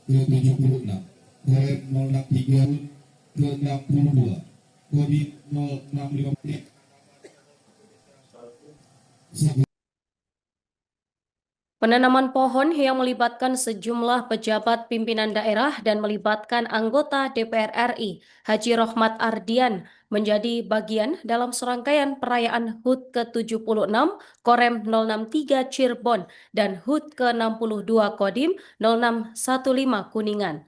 ke-76, Korem 063 ke-62, Kodim 0615. Penanaman pohon yang melibatkan sejumlah pejabat pimpinan daerah dan melibatkan anggota DPR RI, Haji Rohmat Ardian, menjadi bagian dalam serangkaian perayaan HUT ke-76 Korem 063 Cirebon dan HUT ke-62 Kodim 0615 Kuningan.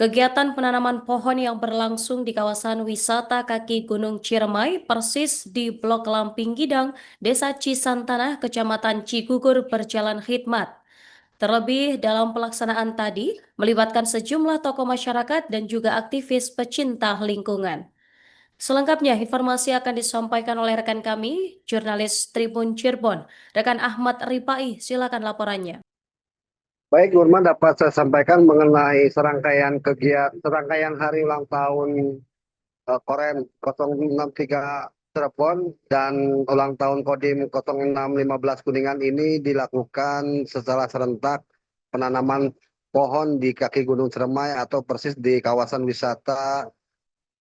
Kegiatan penanaman pohon yang berlangsung di kawasan wisata kaki Gunung Ciremai persis di Blok Lamping Gidang, Desa Cisantana, Kecamatan Cigugur berjalan khidmat. Terlebih dalam pelaksanaan tadi melibatkan sejumlah tokoh masyarakat dan juga aktivis pecinta lingkungan. Selengkapnya informasi akan disampaikan oleh rekan kami, jurnalis Tribun Cirebon, rekan Ahmad Ripai. Silakan laporannya. Baik, Nurman, dapat saya sampaikan mengenai serangkaian hari ulang tahun Korem 063 Cirebon dan ulang tahun Kodim 0615 Kuningan ini dilakukan secara serentak penanaman pohon di kaki Gunung Ciremai atau persis di kawasan wisata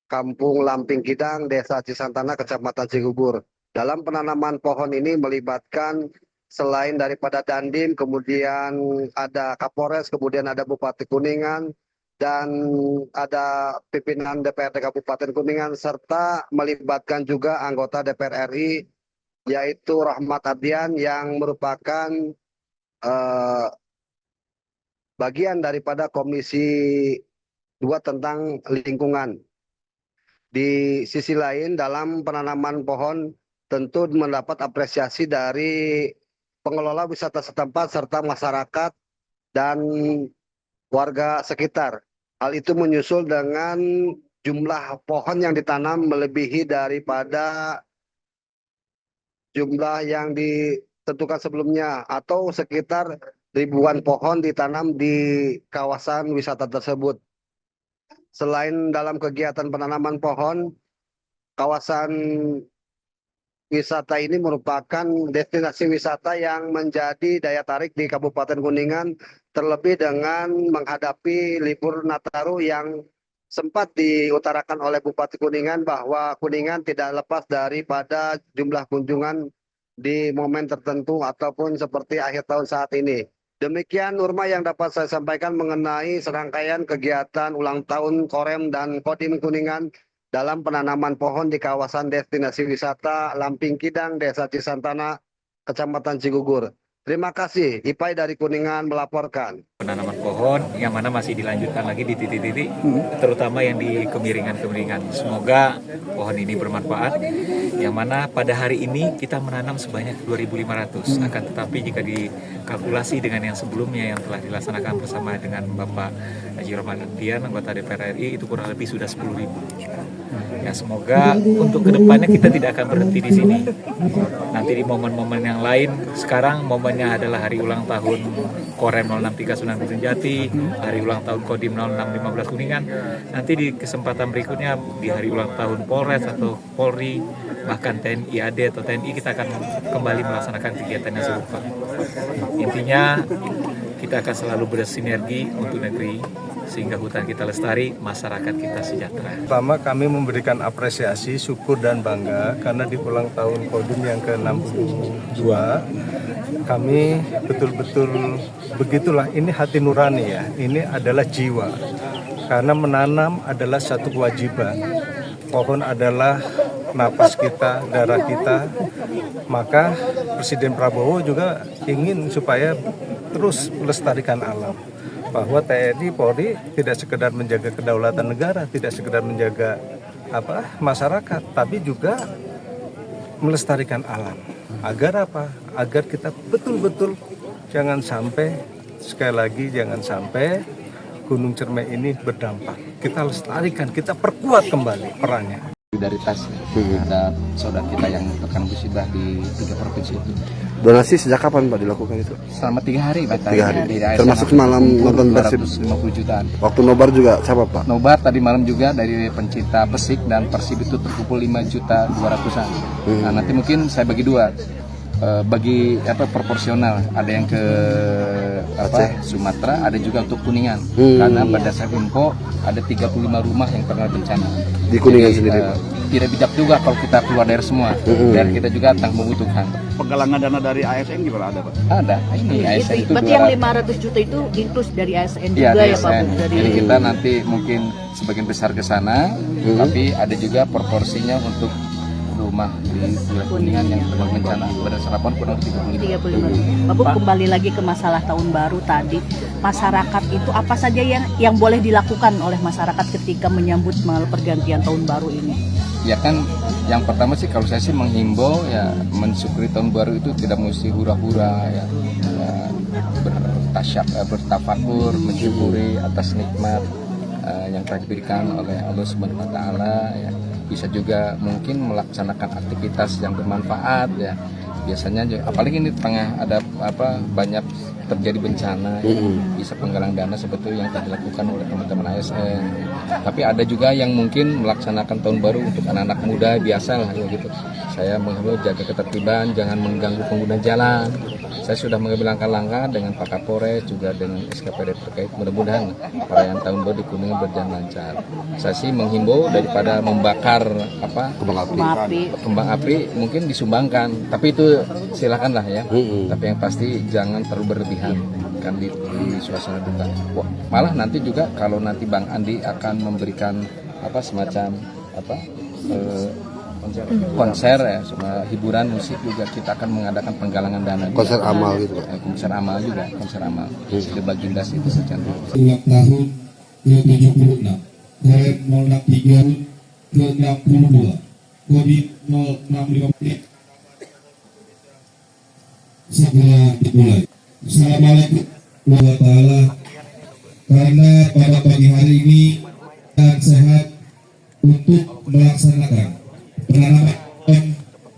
Kampung Lamping Gidang, Desa Cisantana, Kecamatan Cigugur. Dalam penanaman pohon ini melibatkan selain daripada Dandim, kemudian ada Kapolres, kemudian ada Bupati Kuningan, dan ada pimpinan DPRD Kabupaten Kuningan, serta melibatkan juga anggota DPR RI, yaitu Rohmat Ardian yang merupakan bagian daripada Komisi 2 tentang lingkungan. Di sisi lain, dalam penanaman pohon tentu mendapat apresiasi dari pengelola wisata setempat serta masyarakat dan warga sekitar. Hal itu menyusul dengan jumlah pohon yang ditanam melebihi daripada jumlah yang ditentukan sebelumnya, atau sekitar ribuan pohon ditanam di kawasan wisata tersebut. Selain dalam kegiatan penanaman pohon, kawasan wisata ini merupakan destinasi wisata yang menjadi daya tarik di Kabupaten Kuningan, terlebih dengan menghadapi libur Nataru yang sempat diutarakan oleh Bupati Kuningan bahwa Kuningan tidak lepas daripada jumlah kunjungan di momen tertentu ataupun seperti akhir tahun saat ini. Demikian Nurma yang dapat saya sampaikan mengenai serangkaian kegiatan ulang tahun Korem dan Kodim Kuningan dalam penanaman pohon di kawasan destinasi wisata Lamping Gidang, Desa Cisantana, Kecamatan Cigugur. Terima kasih, Ipai dari Kuningan melaporkan. Penanaman pohon yang mana masih dilanjutkan lagi di titik-titik, terutama yang di kemiringan-kemiringan. Semoga pohon ini bermanfaat, yang mana pada hari ini kita menanam sebanyak 2.500. Akan tetapi jika dikalkulasi dengan yang sebelumnya yang telah dilaksanakan bersama dengan Bapak Haji Rohmat Ardian, anggota DPR RI, itu kurang lebih sudah 10.000. Ya, semoga untuk kedepannya kita tidak akan berhenti di sini. Nanti di momen-momen yang lain, sekarang momennya adalah hari ulang tahun Korem 063 Sunan Gunung Jati, hari ulang tahun Kodim 0615 Kuningan. Nanti di kesempatan berikutnya di hari ulang tahun Polres atau Polri, bahkan TNI AD atau TNI, kita akan kembali melaksanakan kegiatan yang serupa. Intinya kita akan selalu bersinergi untuk negeri, sehingga hutan kita lestari, masyarakat kita sejahtera. Pertama, kami memberikan apresiasi, syukur dan bangga karena di ulang tahun Kodim yang ke-62 kami betul-betul begitulah, ini hati nurani ya, ini adalah jiwa. Karena menanam adalah satu kewajiban. Pohon adalah napas kita, darah kita. Maka Presiden Prabowo juga ingin supaya terus melestarikan alam. Bahwa TNI Polri tidak sekedar menjaga kedaulatan negara, tidak sekedar menjaga masyarakat, tapi juga melestarikan alam. Agar apa? Agar kita betul-betul jangan sampai, sekali lagi jangan sampai Gunung Ciremai ini berdampak. Kita lestarikan, kita perkuat kembali perannya. Solidaritas terhadap saudara kita yang terkena musibah di 3 provinsi itu. Donasi sejak kapan Pak dilakukan itu? Selama 3 hari Pak. 3 hari. Termasuk malam nonton Persib. 250 jutaan. Waktu nobar juga siapa Pak? Nobar tadi malam juga dari pencinta Persik dan Persib itu terkumpul 5.200.000-an. Nah, nanti mungkin saya bagi 2. bagi proporsional, ada yang ke Sumatera, ada juga untuk Kuningan. Karena berdasarkan info ada 35 rumah yang terkena bencana. Di Kuningan sendiri, Pak? Tidak bijak juga kalau kita keluar dari semua. Dan kita juga akan membutuhkan. Penggalangan dana dari ASN gimana ada, Pak? Ada. Ini ASN itu berarti yang 500 juta itu inclus dari ASN ya, juga ya Pak? ASN. Jadi kita nanti mungkin sebagian besar ke sana, tapi ada juga proporsinya untuk rumah di wilayah Kuningan yang terkena bencana berdasarkan kurang 35. Bapak kembali lagi ke masalah tahun baru tadi, masyarakat itu apa saja yang boleh dilakukan oleh masyarakat ketika menyambut pergantian tahun baru ini? Ya kan, yang pertama sih kalau saya sih menghimbau ya mensyukuri tahun baru itu tidak mesti hura-hura ya, bertafakur, mensyukuri atas nikmat yang telah diberikan oleh Allah Subhanahu wa taala ya. Bisa juga mungkin melaksanakan aktivitas yang bermanfaat ya. Biasanya apalagi ini tengah ada banyak terjadi bencana ya. Bisa penggalang dana seperti yang telah dilakukan oleh teman-teman ASN. Tapi ada juga yang mungkin melaksanakan tahun baru untuk anak-anak muda biasalah ya gitu. Saya menghimbau jaga ketertiban, jangan mengganggu pengguna jalan. Saya sudah mengambil langkah-langkah dengan Pak Kapolres juga dengan SKPD terkait, mudah-mudahan perayaan tahun baru di Kuningan berjalan lancar. Saya sih menghimbau daripada membakar kembang api mungkin disumbangkan, tapi itu silakanlah ya. Tapi yang pasti jangan terlalu berlebihan kan di suasana duka. Malah nanti juga kalau nanti Bang Andi akan memberikan semacam konser ya, sama hiburan musik juga kita akan mengadakan penggalangan dana. Konser amal gitu, Pak? Konser amal juga, konser amal. Di Baginda itu saja. Ulang tahun ke-76, Korem 063 ke-62, Kodim 065 segera dimulai. Assalamualaikum warahmatullahi wabarakatuh. Karena pada pagi hari ini dan sehat untuk melaksanakan penanaman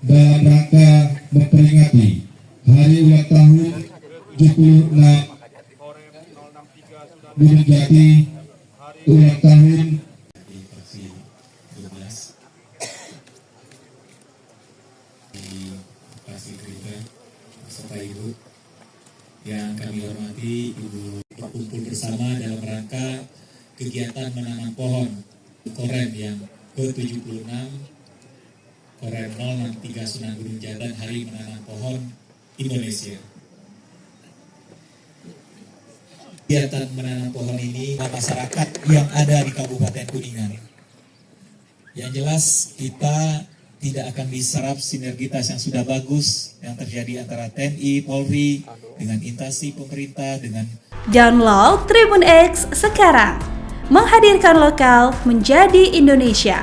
dalam rangka memperingati hari ulang tahun 76 Gunung Jati, ulang tahun di fraksi 12 di fraksi Gerindra beserta Ibu yang kami hormati, Ibu berkumpul bersama dalam rangka kegiatan menanam pohon Korem yang ke-76 Korem 063 Sunan Gunung Jati, Hari Menanam Pohon Indonesia. Kegiatan menanam pohon ini masyarakat yang ada di Kabupaten Kuningan. Yang jelas kita tidak akan bisa serap sinergitas yang sudah bagus yang terjadi antara TNI, Polri, dengan instansi pemerintah, dengan Download Tribun X sekarang, menghadirkan lokal menjadi Indonesia.